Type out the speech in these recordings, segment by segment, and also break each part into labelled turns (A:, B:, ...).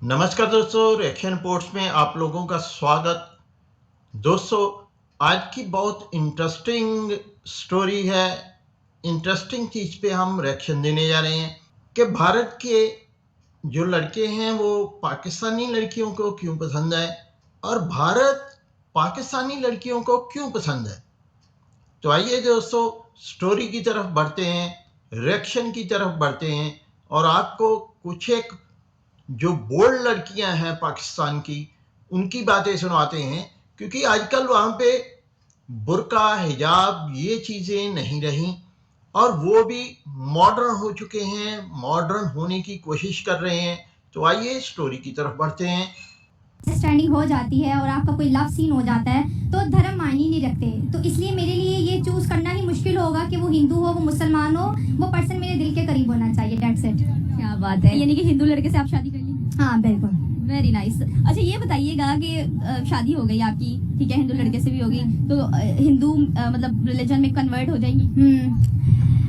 A: नमस्कार दोस्तों, reaction reports में आप लोगों का स्वागत। दोस्तों, आज की बहुत इंटरेस्टिंग स्टोरी है। इंटरेस्टिंग चीज़ पे हम रिएक्शन देने जा रहे हैं कि भारत के जो लड़के हैं वो पाकिस्तानी लड़कियों को क्यों पसंद है और भारत पाकिस्तानी लड़कियों को क्यों पसंद है। तो आइए दोस्तों, स्टोरी की तरफ बढ़ते हैं, रिएक्शन की तरफ बढ़ते हैं और आपको कुछ एक जो बोल्ड लड़कियां हैं पाकिस्तान की, उनकी बातें सुनाते हैं, क्योंकि आजकल वहाँ पे बुर्का, हिजाब ये चीज़ें नहीं रहीं और वो भी मॉडर्न हो चुके हैं, मॉडर्न होने की कोशिश कर रहे हैं। तो आइए स्टोरी की तरफ बढ़ते हैं।
B: अंडरस्टैंडिंग हो जाती है और आपका कोई लव सीन हो जाता है तो धर्म मायने नहीं रखते। तो इसलिए मेरे लिए ये चूज करना ही मुश्किल होगा कि वो हिंदू हो, वो मुसलमान हो, वो पर्सन मेरे दिल के करीब होना चाहिए। That's it.
C: क्या बात है, यानी कि हिंदू लड़के से आप शादी कर लेंगे?
B: हाँ बिल्कुल।
C: Very nice. अच्छा ये बताइएगा कि शादी हो गई आपकी, ठीक है, हिंदू लड़के से भी हो गई, तो हिंदू मतलब रिलीजन में कन्वर्ट हो जाएंगी?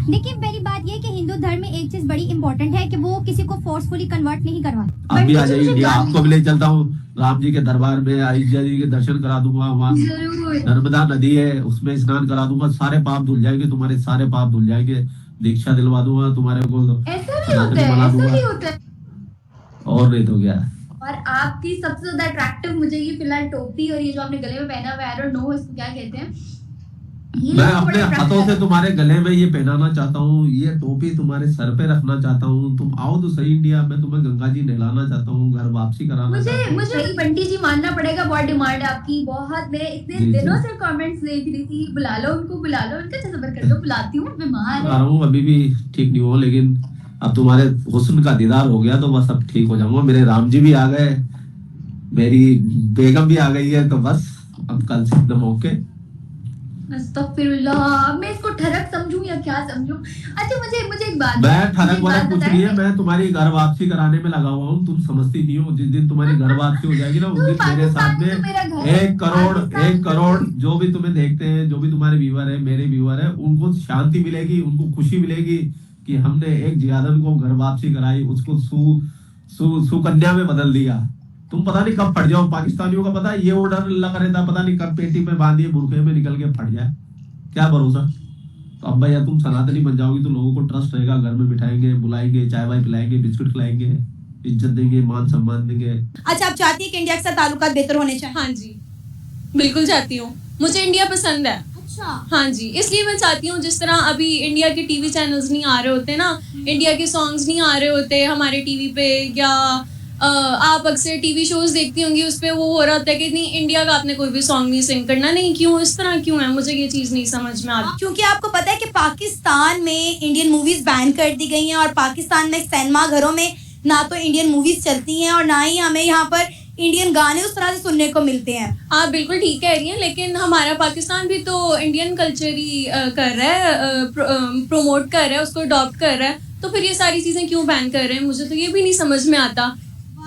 B: देखिए, पहली बात ये कि हिंदू धर्म में एक चीज बड़ी इंपॉर्टेंट है कि वो किसी को फोर्सफुली कन्वर्ट नहीं करवाता।
D: आप भी आ जाइए, आपको भी ले चलता हूँ राम जी के दरबार में, अयोध्या जी के दर्शन करा दूंगा। वहाँ नर्मदा नदी है, उसमें स्नान करा दूंगा, सारे पाप धुल जाएंगे, तुम्हारे सारे पाप धुल जाएंगे। दीक्षा दिलवा दूंगा तुम्हारे को, बना दूंगा। और नहीं तो क्या।
E: और आपकी सबसे ज्यादा अट्रैक्टिव मुझे ये फिलहाल टोपी और ये जो आपने गले में पहना हुआ है, आई डोंट नो इसको क्या कहते हैं,
D: मैं अपने हाथों से तुम्हारे गले में ये पहनाना चाहता हूँ, ये टोपी तुम्हारे सर पे रखना चाहता हूँ। तुम आओ तो सही इंडिया, मैं तुम्हें गंगा जी नहलाना चाहता हूँ, घर वापसी कराना चाहता हूँ।
E: मुझे बंटी जी मानना पड़ेगा, बहुत डिमांड है आपकी, बहुत। मैं इतने दिनों से कमेंट्स देख रही थी, बुला लो उनको, बुला लो उनका सबर कर दो, बुलाती हूँ, बीमार है।
D: अभी भी ठीक नहीं हो, लेकिन अब तुम्हारे हुस्न का दीदार हो गया तो बस अब ठीक हो जाऊंगा। मेरे राम जी भी आ गए, मेरी बेगम भी आ गई है, तो बस अब कल से एकदम ओके।
E: अस्तगफिरुल्लाह, मैं इसको ठरक समझूं या क्या समझूं? अच्छा मुझे एक बात,
D: मैं ठरक वाला कुछ नहीं है, मैं तुम्हारी घर वापसी कराने में लगा हुआ हूँ, तुम समझती नहीं हो। जिस दिन तुम्हारी घर वापसी हो जाएगी ना, उस दिन मेरे साथ में 1 करोड़ जो भी तुम्हें देखते हैं, जो भी तुम्हारे व्यूअर है, मेरे व्यूअर है, उनको शांति मिलेगी, उनको खुशी मिलेगी कि हमने एक जियादन को घर वापसी कराई, उसको सुकन्या में बदल दिया। तुम पता नहीं कब फट जाओ, पाकिस्तानियों का पता है ये ऑर्डर लगा रहता, पता नहीं कब पेटी में बांधिए बुरखे में निकल के फट जाए, क्या भरोसा। तो अब भैया तुम सनातनी बन जाओगी तो लोगों को ट्रस्ट रहेगा, घर में बिठाएंगे, बुलाएंगे, चाय वाय पिलाएंगे, बिस्कुट खिलाएंगे, इज्जत देंगे, मान सम्मान देंगे।
F: अच्छा, आप चाहती है कि इंडिया के साथ ताल्लुकात बेहतर होने चाहिए?
G: हाँ जी, बिल्कुल चाहती हूँ, मुझे इंडिया पसंद है।
F: अच्छा।
G: हाँ जी, इसलिए मैं चाहती हूँ, जिस तरह अभी इंडिया के टीवी चैनल्स नहीं आ रहे होते ना, इंडिया के सॉन्ग्स नहीं आ रहे होते हमारे टीवी पे, या आप अक्सर टीवी शोज देखती होंगी, उस पे वो हो रहा होता है कि नहीं इंडिया का आपने कोई भी सॉन्ग नहीं सिंग करना। नहीं, क्यों इस तरह क्यों है, मुझे ये चीज़ नहीं समझ में आती।
F: क्योंकि आपको पता है कि पाकिस्तान में इंडियन मूवीज बैन कर दी गई हैं और पाकिस्तान में सिनेमा घरों में ना तो इंडियन मूवीज चलती हैं और ना ही हमें यहाँ पर इंडियन गाने उस तरह से सुनने को मिलते हैं।
G: आप बिल्कुल ठीक कह रही हैं, लेकिन हमारा पाकिस्तान भी तो इंडियन कल्चर ही कर रहा है, प्रोमोट कर रहा है, उसको अडॉप्ट कर रहा है, तो फिर ये सारी चीज़ें क्यों बैन कर रहे हैं, मुझे तो ये भी नहीं समझ में आता।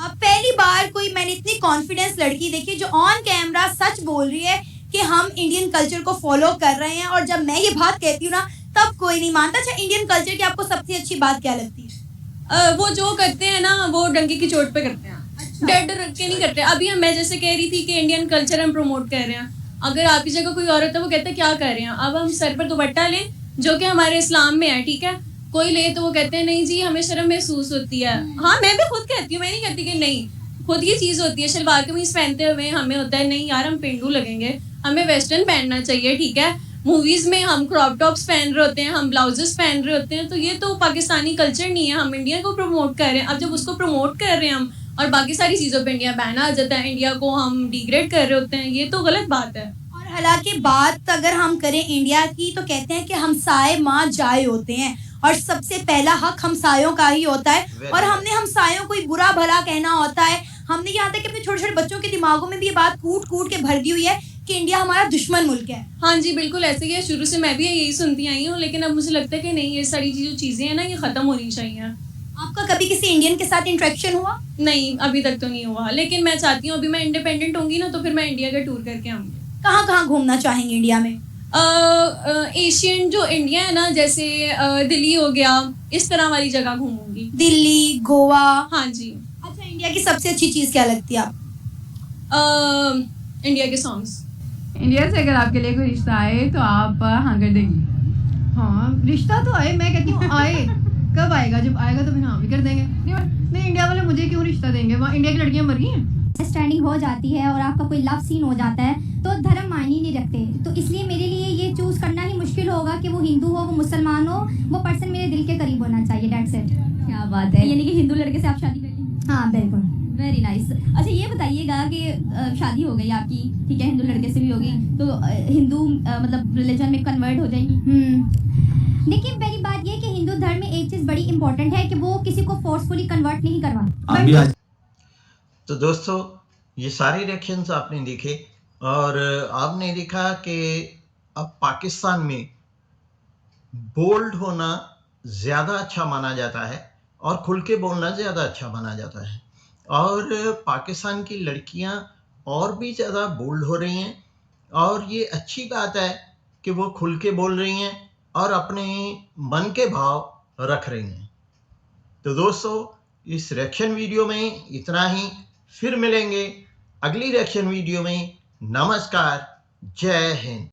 F: पहली बार कोई मैंने इतनी कॉन्फिडेंस लड़की देखी जो ऑन कैमरा सच बोल रही है कि हम इंडियन कल्चर को फॉलो कर रहे हैं, और जब मैं ये बात कहती हूँ ना तब कोई नहीं मानता। अच्छा, इंडियन कल्चर की आपको सबसे अच्छी बात क्या लगती है?
G: वो जो करते हैं ना, वो डंके की चोट पे करते हैं। अच्छा। डर रख के नहीं करते। अभी मैं जैसे कह रही थी कि इंडियन कल्चर हम प्रमोट कर रहे हैं, अगर आपकी जगह कोई औरत है वो कहते हैं क्या कर रहे हैं, अब हम सर पर दुपट्टा लें जो कि हमारे इस्लाम में है, ठीक है, कोई ले तो वो कहते हैं नहीं जी हमें शर्म महसूस होती है। हाँ, मैं भी खुद कहती हूँ, मैं नहीं कहती कि नहीं, खुद ये चीज़ होती है, शलवार कमीज पहनते हुए हमें होता है नहीं यार हम पेंडू लगेंगे, हमें वेस्टर्न पहनना चाहिए, ठीक है। मूवीज़ में हम क्रॉप टॉप्स पहन रहे होते हैं, हम ब्लाउजेस पहन रहे होते हैं, तो ये तो पाकिस्तानी कल्चर नहीं है, हम इंडिया को प्रमोट कर रहे हैं। अब जब उसको प्रमोट कर रहे हैं हम और बाकी सारी चीज़ों पे इंडिया बैन आ जाता है, इंडिया को हम डिग्रेड कर रहे होते हैं, ये तो गलत बात है।
F: और हालांकि बात अगर हम करें इंडिया की तो कहते हैं कि हमसाए माँ जाए होते हैं और सबसे पहला हक हमसायों का ही होता है, और हमने हमसायों को बुरा भला कहना होता है। हमने यहाँ तक कि अपने छोटे छोटे बच्चों के दिमागों में भी ये बात कूट कूट के भर दी हुई है कि इंडिया हमारा दुश्मन मुल्क है।
G: हाँ जी, बिल्कुल ऐसे ही है, शुरू से मैं भी यही सुनती आई हूँ, लेकिन अब मुझे लगता है कि नहीं, ये सारी जो चीज़ें हैं ना ये ख़त्म होनी चाहिए।
F: आपका कभी किसी इंडियन के साथ इंटरेक्शन हुआ?
G: नहीं, अभी तक तो नहीं हुआ, लेकिन मैं चाहती हूँ अभी मैं इंडिपेंडेंट होंगी ना तो फिर मैं इंडिया का टूर करके आऊँगी।
F: कहाँ कहाँ घूमना चाहेंगे इंडिया में?
G: एशियन जो इंडिया है ना, जैसे दिल्ली हो गया, इस तरह वाली जगह घूमूंगी।
F: दिल्ली, गोवा।
G: हाँ जी।
F: अच्छा, इंडिया की सबसे अच्छी चीज क्या लगती है आपको?
G: इंडिया के सॉन्ग्स।
H: इंडिया से अगर आपके लिए कोई रिश्ता आए तो आप हाँ कर देंगी? हाँ रिश्ता तो आए, मैं कहती हूँ आए। कब आएगा? जब आएगा तो फिर हाँ भी कर देंगे। नहीं इंडिया वाले मुझे क्यों रिश्ता देंगे? वहाँ इंडिया की लड़कियां मर गई हैं।
B: अंडरस्टैंडिंग हो जाती है और आपका कोई लव सीन हो जाता है तो धर्म मायने नहीं रखते। तो इसलिए मेरे लिए ये चूज करना ही मुश्किल होगा कि वो हिंदू हो, वो मुसलमान हो, वो पर्सन मेरे दिल के करीब होना चाहिए। That's it.
C: क्या बात है, यानी कि हिंदू लड़के से आप शादी कर लेंगे?
B: हाँ बिल्कुल।
C: Very nice. अच्छा ये बताइएगा कि शादी हो गई आपकी, ठीक है, हिंदू लड़के से भी होगी, तो हिंदू मतलब रिलीजन में कन्वर्ट हो जाएंगी?
B: देखिए पहली बात ये कि हिंदू धर्म में एक चीज बड़ी इंपॉर्टेंट है कि वो किसी को फोर्सफुली कन्वर्ट नहीं करवा।
D: अभी आज
A: तो दोस्तों ये सारे रिएक्शंस आपने देखे और आपने देखा कि अब पाकिस्तान में बोल्ड होना ज़्यादा अच्छा माना जाता है और खुल के बोलना ज़्यादा अच्छा माना जाता है और पाकिस्तान की लड़कियां और भी ज़्यादा बोल्ड हो रही हैं और ये अच्छी बात है कि वो खुल के बोल रही हैं और अपने मन के भाव रख रही हैं। तो दोस्तों इस रिएक्शन वीडियो में इतना ही, फिर मिलेंगे अगली रिएक्शन वीडियो में। नमस्कार, जय हिंद।